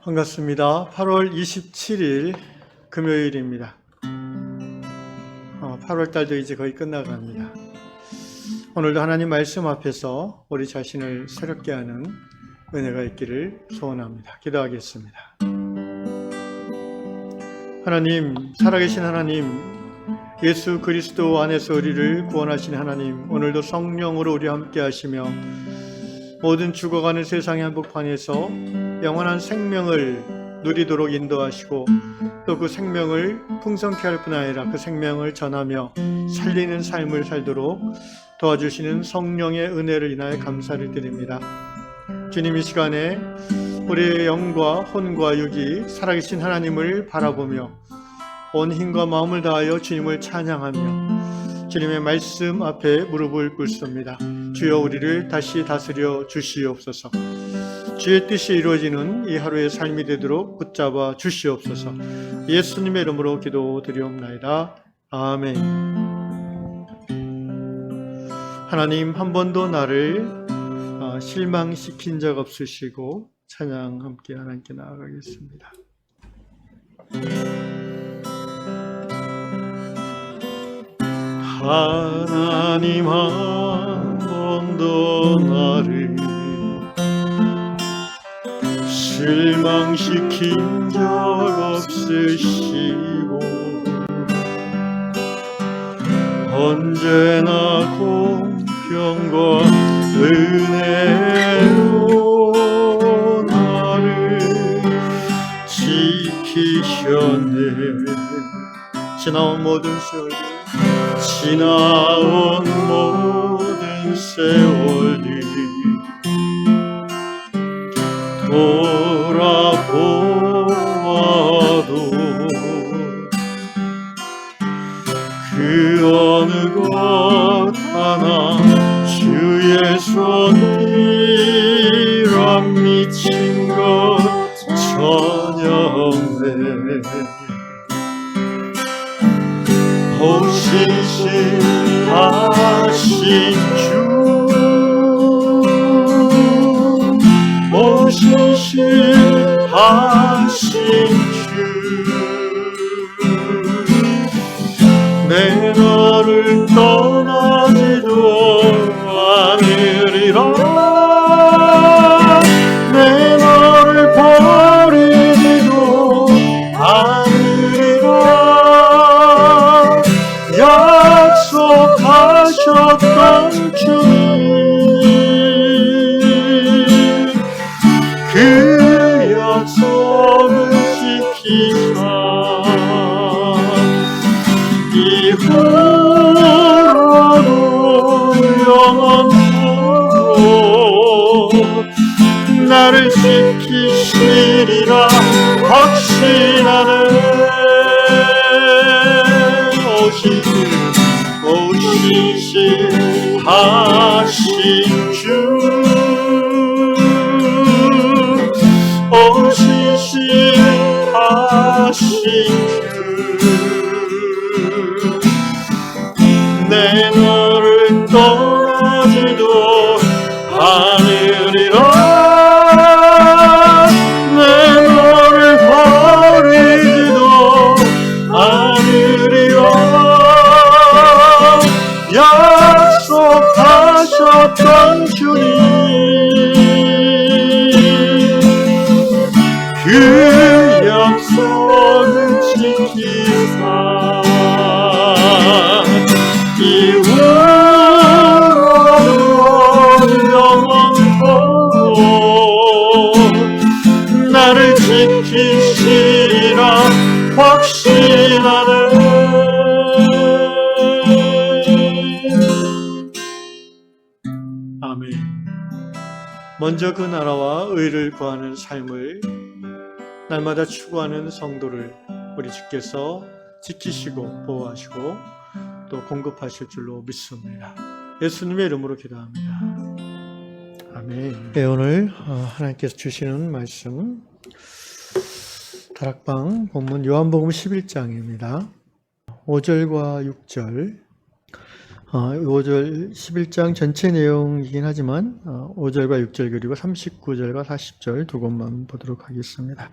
반갑습니다. 8월 27일 금요일입니다. 8월 달도 이제 거의 끝나갑니다. 오늘도 하나님 말씀 앞에서 우리 자신을 새롭게 하는 은혜가 있기를 소원합니다. 기도하겠습니다. 하나님, 살아계신 하나님, 예수 그리스도 안에서 우리를 구원하신 하나님, 오늘도 성령으로 우리와 함께 하시며 모든 죽어가는 세상의 한복판에서 영원한 생명을 누리도록 인도하시고 또 그 생명을 풍성케 할 뿐 아니라 그 생명을 전하며 살리는 삶을 살도록 도와주시는 성령의 은혜를 인하여 감사를 드립니다. 주님, 이 시간에 우리의 영과 혼과 육이 살아계신 하나님을 바라보며 온 힘과 마음을 다하여 주님을 찬양하며 주님의 말씀 앞에 무릎을 꿇습니다. 주여, 우리를 다시 다스려 주시옵소서. 주의 뜻이 이루어지는 이 하루의 삶이 되도록 붙잡아 주시옵소서. 예수님의 이름으로 기도드리옵나이다. 아멘. 하나님, 한 번도 나를 실망시킨 적 없으시고 찬양 함께 하나님께 나아가겠습니다. 하나님, 한 번도 나를 실망시킨 적 없으시고 언제나 공평과 은혜로 나를 지키셨네. 지나온 모든 세월이 돌아보아도 그 어느 것 하나 주의 손이라 미친 것 전혀 없네. 신실하신 주, 신실하신 주, 내 너를 떠나지도 않으리라. 내 너를 버리지도 않으리라. 약속하셨던 주님, 그 약속을 지키사 이후로도 영원토록 나를 지키시리라 확신하네. 신실하신 주, 신실하신 주, 내 너를 떠나지도 않으리라. 내 너를 버리지도 않으리라. 약속하셨던 주님, 그 약속을 지키사 이후로도 영원토록 나를 지키시리라 확신하네. 아멘. 먼저 그 나라와 의를 구하는 삶을 날마다 추구하는 성도를 우리 주께서 지키시고 보호하시고 또 공급하실 줄로 믿습니다. 예수님의 이름으로 기도합니다. 아멘. 네, 오늘 하나님께서 주시는 말씀 다락방 본문 요한복음 11장입니다. 5절과 6절 5절 11장 전체 내용이긴 하지만 5절과 6절 그리고 39절과 40절 두 곳만 보도록 하겠습니다.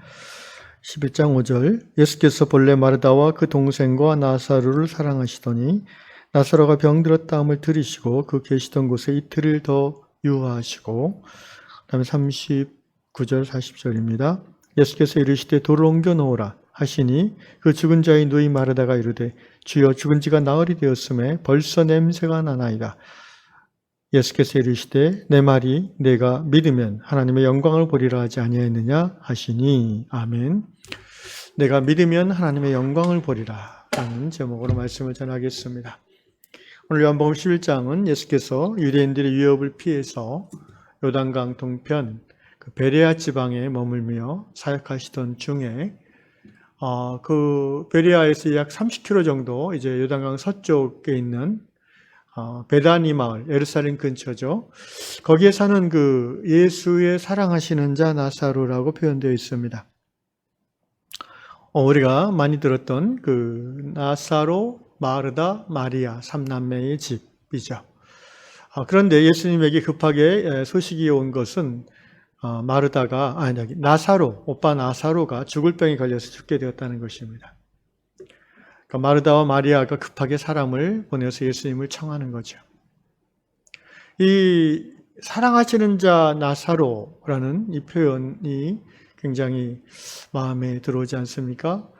11장 5절 예수께서 본래 마르다와 그 동생과 나사로를 사랑하시더니 나사로가 병들었다함을 들으시고 그 계시던 곳에 이틀을 더 유하시고 그 다음에 39절 40절입니다. 예수께서 이르시되 돌을 옮겨 놓으라 하시니 그 죽은 자의 누이 마르다가 이르되 주여 죽은 지가 나흘이 되었음에 벌써 냄새가 나나이다. 예수께서 이르시되 내 말이 내가 믿으면 하나님의 영광을 보리라 하지 아니하였느냐 하시니 아멘. 내가 믿으면 하나님의 영광을 보리라 라는 제목으로 말씀을 전하겠습니다. 오늘 요한복음 11장은 예수께서 유대인들의 위협을 피해서 요단강 동편 베레아 지방에 머물며 사역하시던 중에 그 베레아에서 약 30km 정도 이제 요단강 서쪽에 있는 베다니 마을, 예루살렘 근처죠. 거기에 사는 그 예수의 사랑하시는 자 나사로라고 표현되어 있습니다. 우리가 많이 들었던 그 나사로, 마르다, 마리아 삼남매의 집이죠. 그런데 예수님에게 급하게 소식이 온 것은 오빠 나사로가 죽을 병에 걸려서 죽게 되었다는 것입니다. 그러니까 마르다와 마리아가 급하게 사람을 보내서 예수님을 청하는 거죠. 이 사랑하시는 자 나사로라는 이 표현이 굉장히 마음에 들어오지 않습니까?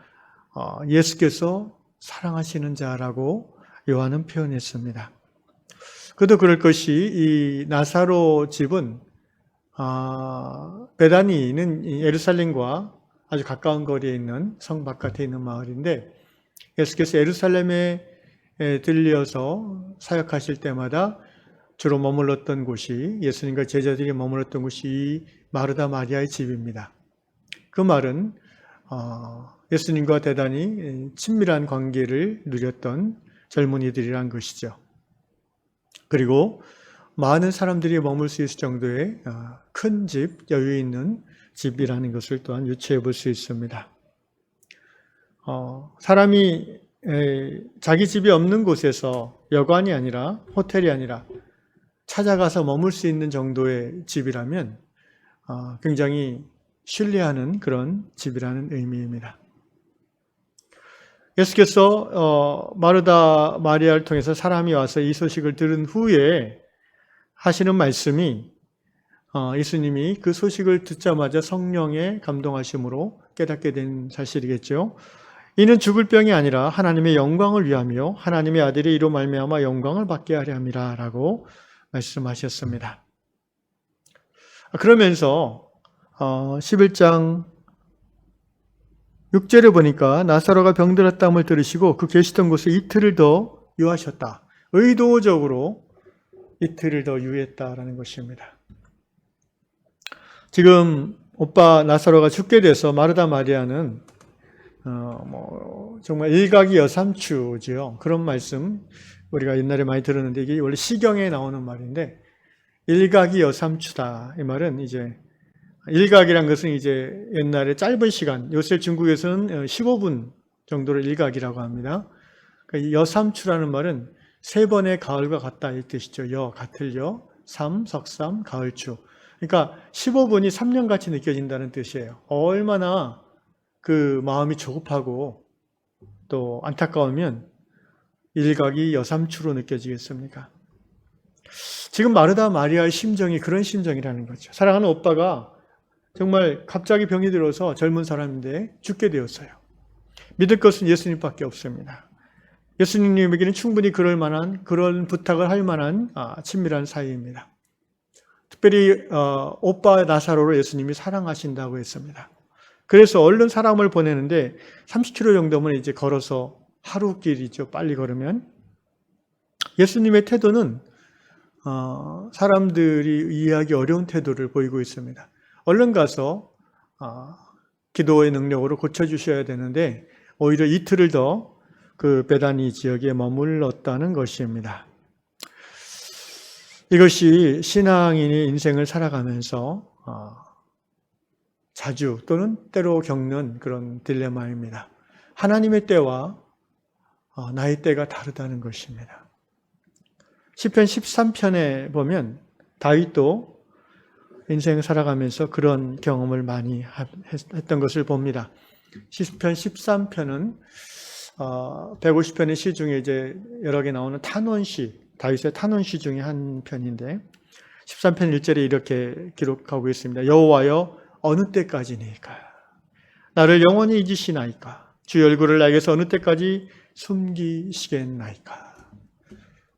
예수께서 사랑하시는 자라고 요한은 표현했습니다. 그도 그럴 것이 이 나사로 집은 베다니는 예루살렘과 아주 가까운 거리에 있는 성 바깥에 있는 마을인데 예수께서 예루살렘에 들려서 사역하실 때마다 주로 머물렀던 곳이 예수님과 제자들이 머물렀던 곳이 이 마르다 마리아의 집입니다. 그 말은 예수님과 대단히 친밀한 관계를 누렸던 젊은이들이란 것이죠. 그리고 많은 사람들이 머물 수 있을 정도의 큰 집, 여유 있는 집이라는 것을 또한 유추해 볼 수 있습니다. 사람이 자기 집이 없는 곳에서 여관이 아니라 호텔이 아니라 찾아가서 머물 수 있는 정도의 집이라면 굉장히 신뢰하는 그런 집이라는 의미입니다. 예수께서 마르다 마리아를 통해서 사람이 와서 이 소식을 들은 후에 하시는 말씀이 예수님이 그 소식을 듣자마자 성령의 감동하심으로 깨닫게 된 사실이겠죠. 이는 죽을 병이 아니라 하나님의 영광을 위하며 하나님의 아들이 이로 말미암아 영광을 받게 하려 함이라 라고 말씀하셨습니다. 그러면서 11장 6절에 보니까 나사로가 병들었다함을 들으시고 그 계시던 곳에 이틀을 더 유하셨다. 의도적으로 이틀을 더 유했다라는 것입니다. 지금 오빠 나사로가 죽게 돼서 마르다 마리아는 정말 일각이 여삼추지요. 그런 말씀 우리가 옛날에 많이 들었는데 이게 원래 시경에 나오는 말인데 일각이 여삼추다. 이 말은 이제 일각이란 것은 이제 옛날에 짧은 시간, 요새 중국에서는 15분 정도를 일각이라고 합니다. 그러니까 여삼추라는 말은 세 번의 가을과 같다 이 뜻이죠. 같을 여, 석삼, 가을추. 그러니까 15분이 3년같이 느껴진다는 뜻이에요. 얼마나 그 마음이 조급하고 또 안타까우면 일각이 여삼추로 느껴지겠습니까? 지금 마르다 마리아의 심정이 그런 심정이라는 거죠. 사랑하는 오빠가 정말 갑자기 병이 들어서 젊은 사람인데 죽게 되었어요. 믿을 것은 예수님밖에 없습니다. 예수님에게는 충분히 그런 부탁을 할 만한 친밀한 사이입니다. 특별히 오빠 나사로를 예수님이 사랑하신다고 했습니다. 그래서 얼른 사람을 보내는데 30km 정도면 이제 걸어서 하루 길이죠. 빨리 걸으면. 예수님의 태도는 사람들이 이해하기 어려운 태도를 보이고 있습니다. 얼른 가서 기도의 능력으로 고쳐주셔야 되는데 오히려 이틀을 더 그 베다니 지역에 머물렀다는 것입니다. 이것이 신앙인의 인생을 살아가면서 자주 또는 때로 겪는 그런 딜레마입니다. 하나님의 때와 나의 때가 다르다는 것입니다. 시편 13편에 보면 다윗도 인생 살아가면서 그런 경험을 많이 했던 것을 봅니다. 시편 13편은 150편의 시 중에 이제 여러 개 나오는 탄원시, 다윗의 탄원시 중에 한 편인데 13편 1절에 이렇게 기록하고 있습니다. 여호와여 어느 때까지니까 나를 영원히 잊으시나이까 주의 얼굴을 나에게서 어느 때까지 숨기시겠나이까.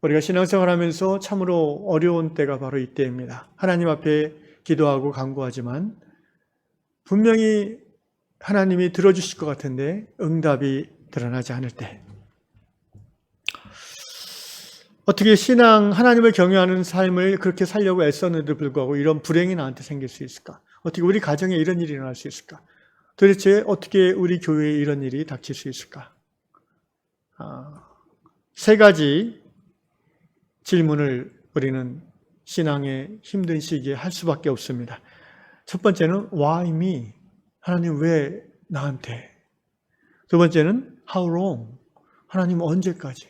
우리가 신앙생활하면서 참으로 어려운 때가 바로 이때입니다. 하나님 앞에 기도하고 간구하지만 분명히 하나님이 들어주실 것 같은데 응답이 드러나지 않을 때, 어떻게 하나님을 경외하는 삶을 그렇게 살려고 애썼는데도 불구하고 이런 불행이 나한테 생길 수 있을까? 어떻게 우리 가정에 이런 일이 일어날 수 있을까? 도대체 어떻게 우리 교회에 이런 일이 닥칠 수 있을까? 세 가지 질문을 우리는 신앙의 힘든 시기에 할 수밖에 없습니다. 첫 번째는 Why me? 하나님 왜 나한테? 두 번째는 How long? 하나님 언제까지?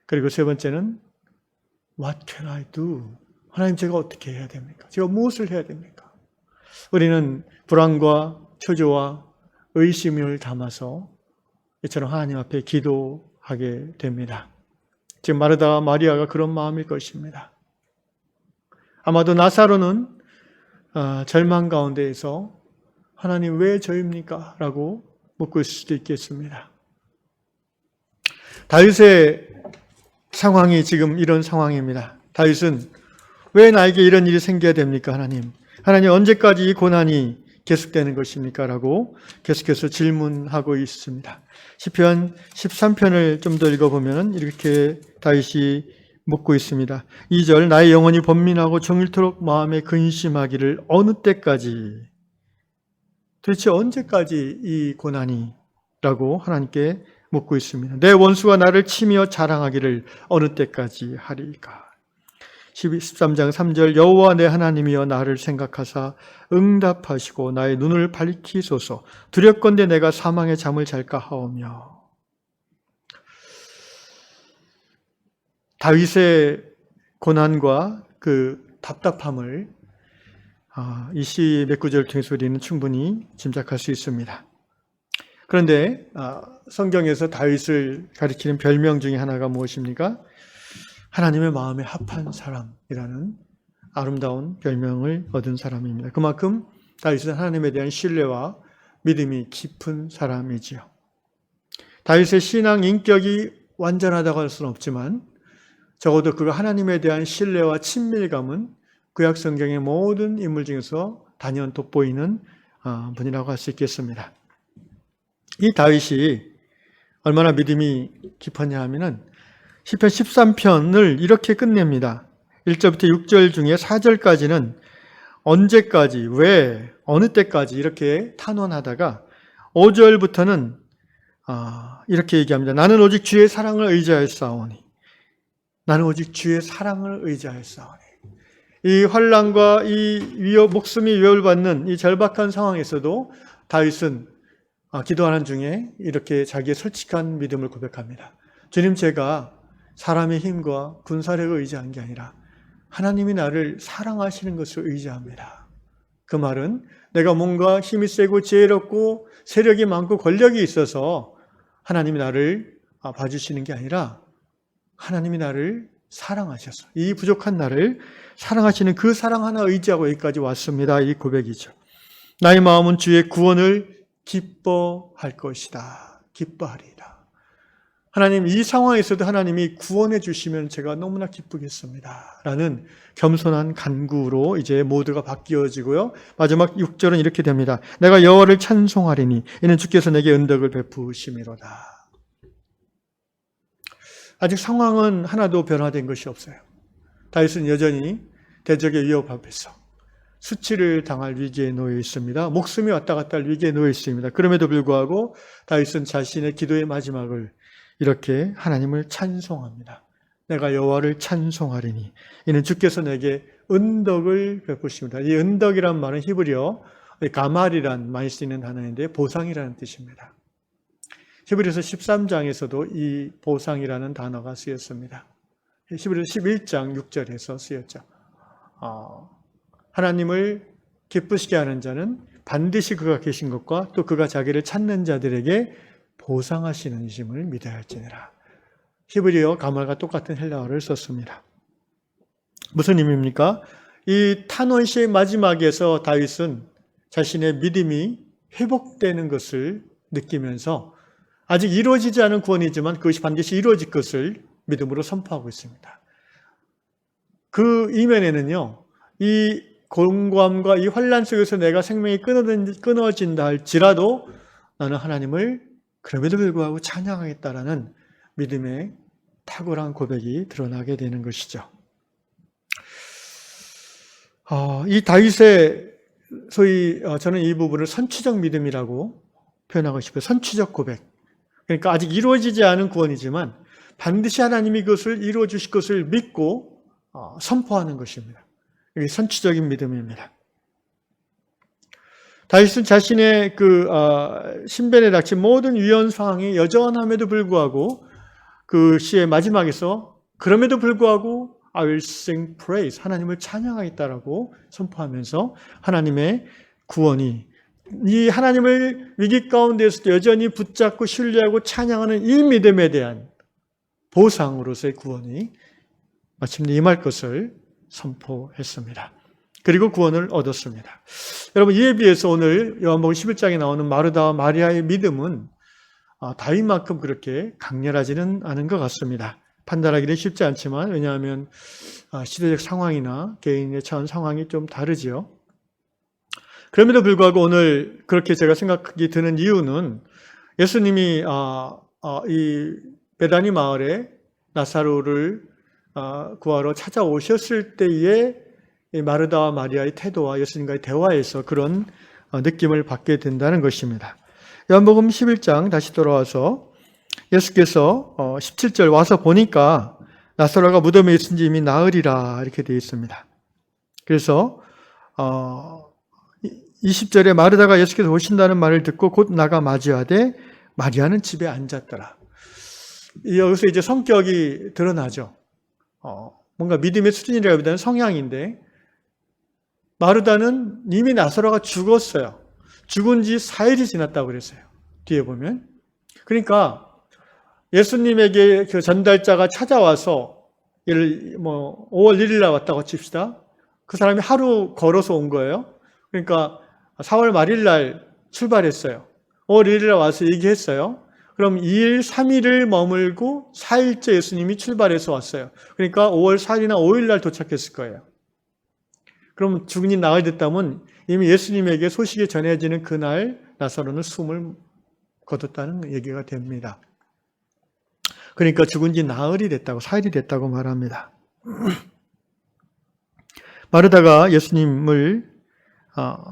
그리고 세 번째는 What can I do? 하나님 제가 어떻게 해야 됩니까? 제가 무엇을 해야 됩니까? 우리는 불안과 초조와 의심을 담아서 이처럼 하나님 앞에 기도하게 됩니다. 지금 마르다와 마리아가 그런 마음일 것입니다. 아마도 나사로는 절망 가운데에서 하나님 왜 저입니까? 라고 묻고 있을 수도 있겠습니다. 다윗의 상황이 지금 이런 상황입니다. 다윗은 왜 나에게 이런 일이 생겨야 됩니까? 하나님 언제까지 이 고난이 계속되는 것입니까? 라고 계속해서 질문하고 있습니다. 시편 13편을 좀 더 읽어보면 이렇게 다윗이 묻고 있습니다. 2절 나의 영혼이 번민하고 정일토록 마음에 근심하기를 어느 때까지, 도대체 언제까지 이 고난이? 라고 하나님께 묻고 있습니다. 내 원수가 나를 치며 자랑하기를 어느 때까지 하리까? 13장 3절 여호와 내 하나님이여 나를 생각하사 응답하시고 나의 눈을 밝히소서. 두렵건대 내가 사망의 잠을 잘까 하오며. 다윗의 고난과 그 답답함을 이 시 몇 구절을 통해서 우리는 충분히 짐작할 수 있습니다. 그런데 성경에서 다윗을 가리키는 별명 중에 하나가 무엇입니까? 하나님의 마음에 합한 사람이라는 아름다운 별명을 얻은 사람입니다. 그만큼 다윗은 하나님에 대한 신뢰와 믿음이 깊은 사람이지요. 다윗의 신앙 인격이 완전하다고 할 수는 없지만 적어도 그가 하나님에 대한 신뢰와 친밀감은 구약 성경의 모든 인물 중에서 단연 돋보이는 분이라고 할 수 있겠습니다. 이 다윗이 얼마나 믿음이 깊었냐 하면은 시편 13편을 이렇게 끝냅니다. 1절부터 6절 중에 4절까지는 언제까지, 왜, 어느 때까지 이렇게 탄원하다가 5절부터는 이렇게 얘기합니다. 나는 오직 주의 사랑을 의지하였사오니. 나는 오직 주의 사랑을 의지하였사오니. 이 환난과 이 목숨이 위협을 받는 이 절박한 상황에서도 다윗은 기도하는 중에 이렇게 자기의 솔직한 믿음을 고백합니다. 주님, 제가 사람의 힘과 군사력을 의지한 게 아니라 하나님이 나를 사랑하시는 것을 의지합니다. 그 말은 내가 뭔가 힘이 세고 지혜롭고 세력이 많고 권력이 있어서 하나님이 나를 봐주시는 게 아니라 하나님이 나를 사랑하셔서 이 부족한 나를 사랑하시는 그 사랑 하나 의지하고 여기까지 왔습니다. 이 고백이죠. 나의 마음은 주의 구원을 기뻐할 것이다. 기뻐하리이다. 하나님, 이 상황에서도 하나님이 구원해 주시면 제가 너무나 기쁘겠습니다. 라는 겸손한 간구로 이제 모두가 바뀌어지고요. 마지막 6절은 이렇게 됩니다. 내가 여호와를 찬송하리니 이는 주께서 내게 은덕을 베푸심이로다. 아직 상황은 하나도 변화된 것이 없어요. 다윗은 여전히 대적의 위협 앞에서 수치를 당할 위기에 놓여 있습니다. 목숨이 왔다 갔다 할 위기에 놓여 있습니다. 그럼에도 불구하고 다윗은 자신의 기도의 마지막을 이렇게 하나님을 찬송합니다. 내가 여호와를 찬송하리니 이는 주께서 내게 은덕을 베푸십니다. 이 은덕이란 말은 히브리어 가말이란 많이 쓰이는 단어인데 보상이라는 뜻입니다. 히브리서 13장에서도 이 보상이라는 단어가 쓰였습니다. 히브리서 11장 6절에서 쓰였죠. 하나님을 기쁘시게 하는 자는 반드시 그가 계신 것과 또 그가 자기를 찾는 자들에게 보상하시는 이심을 믿어야 할지니라. 히브리어 가말과 똑같은 헬라어를 썼습니다. 무슨 의미입니까? 이 탄원시의 마지막에서 다윗은 자신의 믿음이 회복되는 것을 느끼면서 아직 이루어지지 않은 구원이지만 그것이 반드시 이루어질 것을 믿음으로 선포하고 있습니다. 그 이면에는요, 이 공고함과 이 환난 속에서 내가 생명이 끊어진다 할지라도 나는 하나님을 그럼에도 불구하고 찬양하겠다라는 믿음의 탁월한 고백이 드러나게 되는 것이죠. 이 다윗의 소위 저는 이 부분을 선취적 믿음이라고 표현하고 싶어요. 선취적 고백. 그러니까 아직 이루어지지 않은 구원이지만 반드시 하나님이 그것을 이루어 주실 것을 믿고 선포하는 것입니다. 이게 선취적인 믿음입니다. 다윗은 자신의 신변에 닥친 모든 위험 상황이 여전함에도 불구하고 그 시의 마지막에서 그럼에도 불구하고 I will sing praise, 하나님을 찬양하겠다라고 선포하면서 하나님의 구원이, 이 하나님을 위기 가운데서도 여전히 붙잡고 신뢰하고 찬양하는 이 믿음에 대한 보상으로서의 구원이 마침내 임할 것을 선포했습니다. 그리고 구원을 얻었습니다. 여러분, 이에 비해서 오늘 요한복음 11장에 나오는 마르다와 마리아의 믿음은 다윗만큼 그렇게 강렬하지는 않은 것 같습니다. 판단하기는 쉽지 않지만, 왜냐하면 시대적 상황이나 개인의 처한 상황이 좀 다르지요. 그럼에도 불구하고 오늘 그렇게 제가 생각이 드는 이유는 예수님이 이 베다니 마을에 나사로를 구하러 찾아오셨을 때에 마르다와 마리아의 태도와 예수님과의 대화에서 그런 느낌을 받게 된다는 것입니다. 요한복음 11장 다시 돌아와서 예수께서 17절 와서 보니까 나사로가 무덤에 있은지 이미 나으리라 이렇게 되어 있습니다. 그래서 20절에 마르다가 예수께서 오신다는 말을 듣고 곧 나가 맞이하되 마리아는 집에 앉았더라. 여기서 이제 성격이 드러나죠. 뭔가 믿음의 수준이라기보다는 성향인데, 마르다는 이미 나사로가 죽었어요. 죽은 지 4일이 지났다고 그랬어요. 뒤에 보면. 그러니까 예수님에게 그 전달자가 찾아와서, 예를 5월 1일 날 왔다고 칩시다. 그 사람이 하루 걸어서 온 거예요. 그러니까 4월 말일 날 출발했어요. 5월 1일 날 와서 얘기했어요. 그럼 2일, 3일을 머물고 4일째 예수님이 출발해서 왔어요. 그러니까 5월 4일이나 5일 날 도착했을 거예요. 그럼 죽은 지 나흘 됐다면 이미 예수님에게 소식이 전해지는 그날 나사로는 숨을 거뒀다는 얘기가 됩니다. 그러니까 죽은 지 나흘이 됐다고, 4일이 됐다고 말합니다. 마르다가 예수님을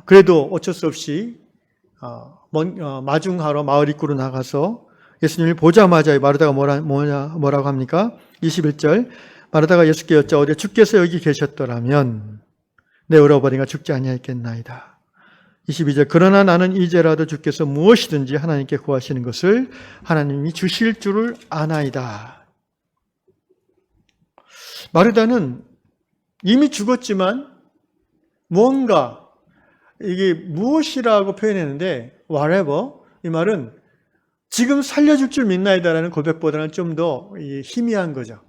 그래도 어쩔 수 없이 마중하러 마을 입구로 나가서 예수님을 보자마자 마르다가 뭐라고 합니까? 21절 마르다가 예수께 여짜오되 주께서 여기 계셨더라면 내 오라버니가 죽지 아니하였겠나이다. 22절 그러나 나는 이제라도 주께서 무엇이든지 하나님께 구하시는 것을 하나님이 주실 줄을 아나이다. 마르다는 이미 죽었지만 뭔가 이게 무엇이라고 표현했는데 whatever, 이 말은 지금 살려줄 줄 믿나이다라는 고백보다는 좀 더 희미한 거죠.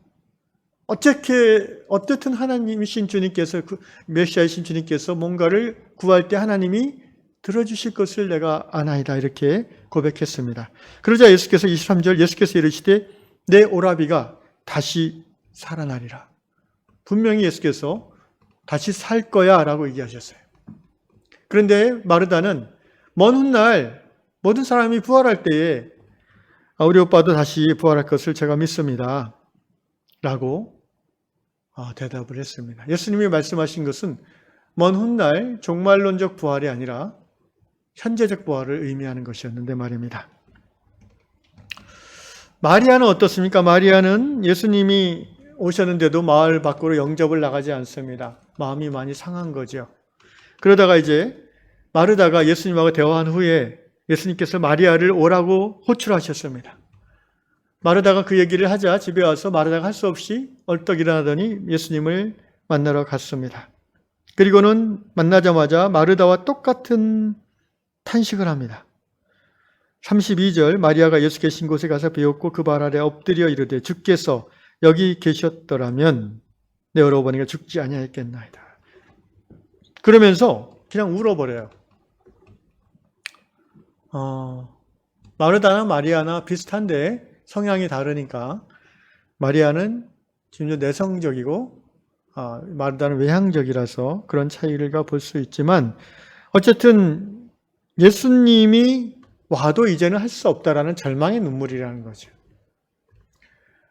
어쨌든 하나님이신 주님께서, 메시아이신 주님께서 뭔가를 구할 때 하나님이 들어주실 것을 내가 아나이다 이렇게 고백했습니다. 그러자 예수께서 23절 예수께서 이르시되 내 오라비가 다시 살아나리라. 분명히 예수께서 다시 살 거야 라고 얘기하셨어요. 그런데 마르다는 먼 훗날 모든 사람이 부활할 때에 우리 오빠도 다시 부활할 것을 제가 믿습니다 라고 대답을 했습니다. 예수님이 말씀하신 것은 먼 훗날 종말론적 부활이 아니라 현재적 부활을 의미하는 것이었는데 말입니다. 마리아는 어떻습니까? 마리아는 예수님이 오셨는데도 마을 밖으로 영접을 나가지 않습니다. 마음이 많이 상한 거죠. 그러다가 이제 마르다가 예수님하고 대화한 후에 예수님께서 마리아를 오라고 호출하셨습니다. 마르다가 그 얘기를 하자 집에 와서 마르다가 할 수 없이 얼떡 일어나더니 예수님을 만나러 갔습니다. 그리고는 만나자마자 마르다와 똑같은 탄식을 합니다. 32절 마리아가 예수 계신 곳에 가서 배웠고 그 발 아래 엎드려 이르되 주께서 여기 계셨더라면 내 어머니가 죽지 아니하였겠나이다. 그러면서 그냥 울어버려요. 마르다나 마리아나 비슷한데 성향이 다르니까 마리아는 심지어 내성적이고 마르다는 외향적이라서 그런 차이가 볼 수 있지만 어쨌든 예수님이 와도 이제는 할 수 없다라는 절망의 눈물이라는 거죠.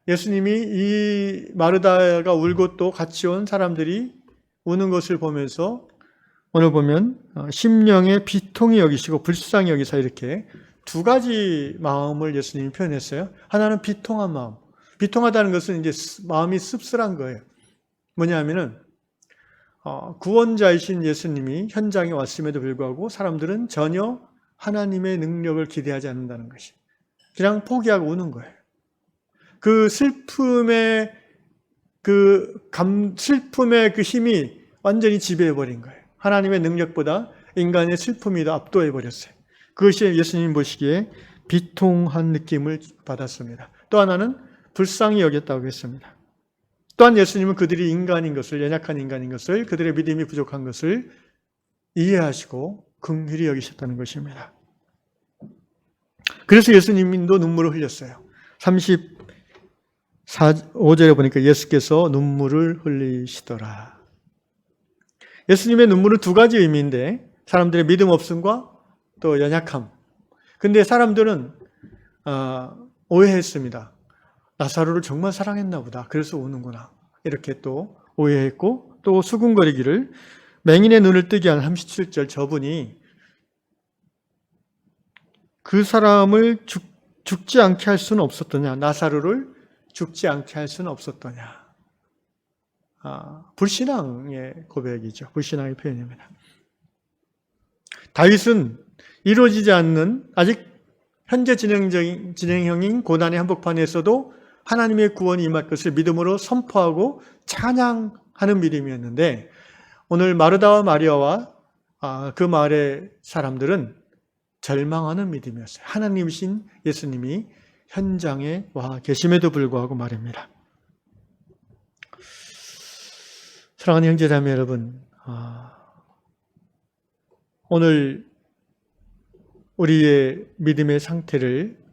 예수님이 이 마르다가 울고 또 같이 온 사람들이 우는 것을 보면서 오늘 보면 심령의 비통이 여기시고 불쌍히 여기사 이렇게 두 가지 마음을 예수님이 표현했어요. 하나는 비통한 마음. 비통하다는 것은 이제 마음이 씁쓸한 거예요. 뭐냐면은 구원자이신 예수님이 현장에 왔음에도 불구하고 사람들은 전혀 하나님의 능력을 기대하지 않는다는 것이. 그냥 포기하고 우는 거예요. 그 슬픔의 슬픔의 그 힘이 완전히 지배해버린 거예요. 하나님의 능력보다 인간의 슬픔이 더 압도해버렸어요. 그것이 예수님 보시기에 비통한 느낌을 받았습니다. 또 하나는 불쌍히 여겼다고 했습니다. 또한 예수님은 그들이 인간인 것을, 연약한 인간인 것을, 그들의 믿음이 부족한 것을 이해하시고 긍휼히 여기셨다는 것입니다. 그래서 예수님도 눈물을 흘렸어요. 35절에 보니까 예수께서 눈물을 흘리시더라. 예수님의 눈물은 두 가지 의미인데 사람들의 믿음 없음과 또 연약함. 근데 사람들은 오해했습니다. 나사로를 정말 사랑했나 보다. 그래서 우는구나. 이렇게 또 오해했고 또 수군거리기를 맹인의 눈을 뜨게 한 37절 저분이 그 사람을 죽지 않게 할 수는 없었더냐. 나사로를 죽지 않게 할 수는 없었더냐. 불신앙의 고백이죠. 불신앙의 표현입니다. 다윗은 이루어지지 않는 아직 현재 진행형인 고난의 한복판에서도 하나님의 구원이 임할 것을 믿음으로 선포하고 찬양하는 믿음이었는데 오늘 마르다와 마리아와 그 마을의 사람들은 절망하는 믿음이었어요. 하나님이신 예수님이 현장에 와 계심에도 불구하고 말입니다. 사랑하는 형제자매 여러분, 오늘 우리의 믿음의 상태를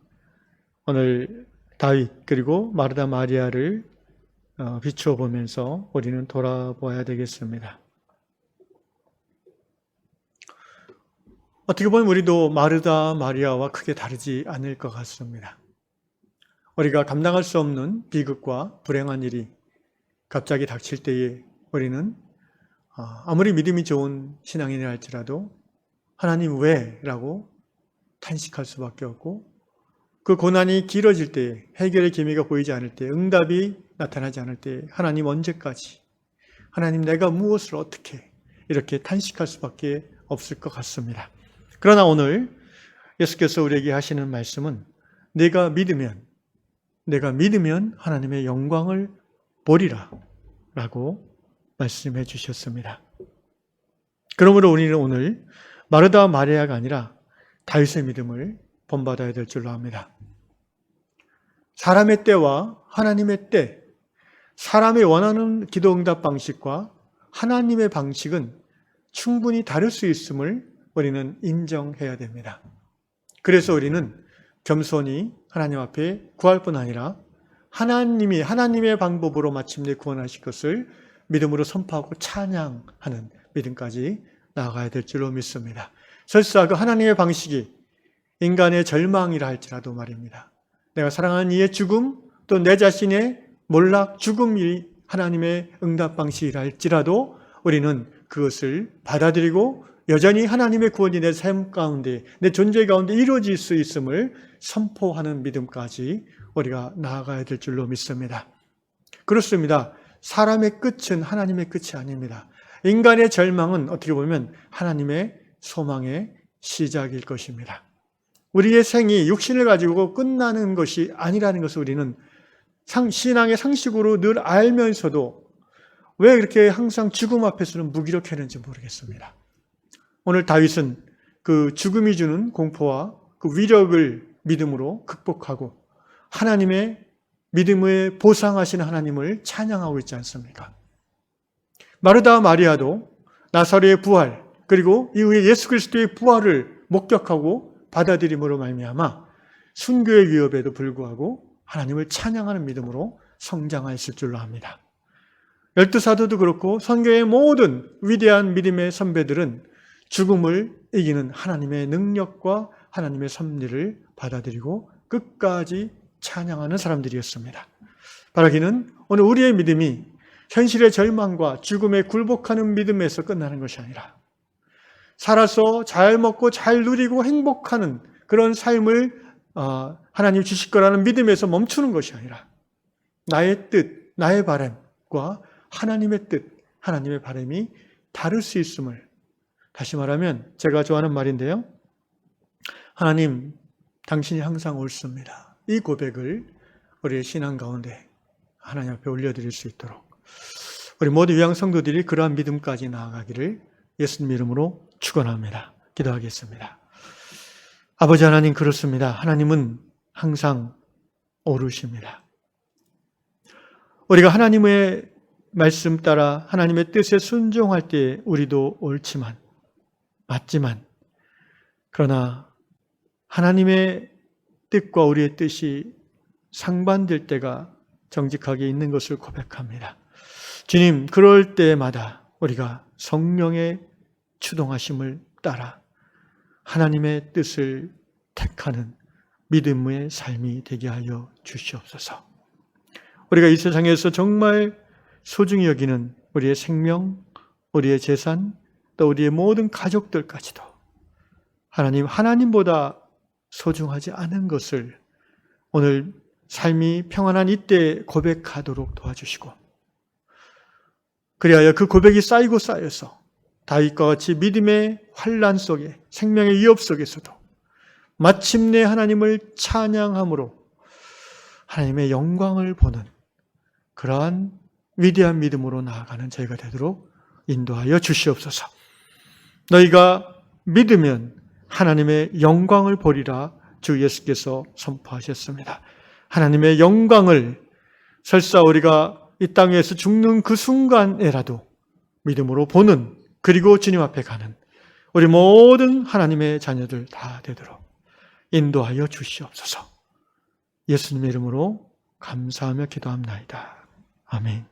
오늘 다윗 그리고 마르다 마리아를 비추어 보면서 우리는 돌아봐야 되겠습니다. 어떻게 보면 우리도 마르다 마리아와 크게 다르지 않을 것 같습니다. 우리가 감당할 수 없는 비극과 불행한 일이 갑자기 닥칠 때에 우리는 아무리 믿음이 좋은 신앙인이라 할지라도 하나님 왜? 라고 탄식할 수밖에 없고 그 고난이 길어질 때 해결의 기미가 보이지 않을 때 응답이 나타나지 않을 때 하나님 언제까지? 하나님 내가 무엇을 어떻게? 이렇게 탄식할 수밖에 없을 것 같습니다. 그러나 오늘 예수께서 우리에게 하시는 말씀은 내가 믿으면 하나님의 영광을 보리라 라고 말씀해 주셨습니다. 그러므로 우리는 오늘 마르다와 마리아가 아니라 다윗의 믿음을 본받아야 될 줄로 압니다. 사람의 때와 하나님의 때, 사람이 원하는 기도 응답 방식과 하나님의 방식은 충분히 다를 수 있음을 우리는 인정해야 됩니다. 그래서 우리는 겸손히 하나님 앞에 구할 뿐 아니라 하나님이 하나님의 방법으로 마침내 구원하실 것을 믿음으로 선포하고 찬양하는 믿음까지 나아가야 될 줄로 믿습니다. 설사 그 하나님의 방식이 인간의 절망이라 할지라도 말입니다. 내가 사랑하는 이의 죽음, 또 내 자신의 몰락, 죽음이 하나님의 응답 방식이라 할지라도 우리는 그것을 받아들이고 여전히 하나님의 구원이 내 삶 가운데, 내 존재 가운데 이루어질 수 있음을 선포하는 믿음까지 우리가 나아가야 될 줄로 믿습니다. 그렇습니다. 사람의 끝은 하나님의 끝이 아닙니다. 인간의 절망은 어떻게 보면 하나님의 소망의 시작일 것입니다. 우리의 생이 육신을 가지고 끝나는 것이 아니라는 것을 우리는 신앙의 상식으로 늘 알면서도 왜 그렇게 항상 죽음 앞에서는 무기력했는지 모르겠습니다. 오늘 다윗은 그 죽음이 주는 공포와 그 위력을 믿음으로 극복하고 하나님의 믿음을 보상하시는 하나님을 찬양하고 있지 않습니까? 마르다 마리아도 나사로의 부활 그리고 이후에 예수 그리스도의 부활을 목격하고 받아들임으로 말미암아 순교의 위협에도 불구하고 하나님을 찬양하는 믿음으로 성장하였을 줄로 압니다. 12사도도 그렇고 선교의 모든 위대한 믿음의 선배들은 죽음을 이기는 하나님의 능력과 하나님의 섭리를 받아들이고 끝까지 찬양하는 사람들이었습니다. 바라기는 오늘 우리의 믿음이 현실의 절망과 죽음에 굴복하는 믿음에서 끝나는 것이 아니라 살아서 잘 먹고 잘 누리고 행복하는 그런 삶을 하나님 주실 거라는 믿음에서 멈추는 것이 아니라 나의 뜻, 나의 바람과 하나님의 뜻, 하나님의 바람이 다를 수 있음을, 다시 말하면 제가 좋아하는 말인데요. 하나님, 당신이 항상 옳습니다. 이 고백을 우리의 신앙 가운데 하나님 앞에 올려드릴 수 있도록 우리 모든 위양 성도들이 그러한 믿음까지 나아가기를 예수님 이름으로 축원합니다. 기도하겠습니다. 아버지 하나님, 그렇습니다. 하나님은 항상 옳으십니다. 우리가 하나님의 말씀 따라 하나님의 뜻에 순종할 때 우리도 옳지만, 맞지만, 그러나 하나님의 뜻과 우리의 뜻이 상반될 때가 정직하게 있는 것을 고백합니다. 주님, 그럴 때마다 우리가 성령의 추동하심을 따라 하나님의 뜻을 택하는 믿음의 삶이 되게 하여 주시옵소서. 우리가 이 세상에서 정말 소중히 여기는 우리의 생명, 우리의 재산, 또 우리의 모든 가족들까지도 하나님보다 소중하지 않은 것을 오늘 삶이 평안한 이때 고백하도록 도와주시고, 그리하여 그 고백이 쌓이고 쌓여서 다윗과 같이 믿음의 환난 속에, 생명의 위협 속에서도 마침내 하나님을 찬양함으로 하나님의 영광을 보는 그러한 위대한 믿음으로 나아가는 저희가 되도록 인도하여 주시옵소서. 너희가 믿으면 하나님의 영광을 보리라 주 예수께서 선포하셨습니다. 하나님의 영광을 설사 우리가 이 땅에서 죽는 그 순간에라도 믿음으로 보는, 그리고 주님 앞에 가는 우리 모든 하나님의 자녀들 다 되도록 인도하여 주시옵소서. 예수님의 이름으로 감사하며 기도합나이다. 아멘.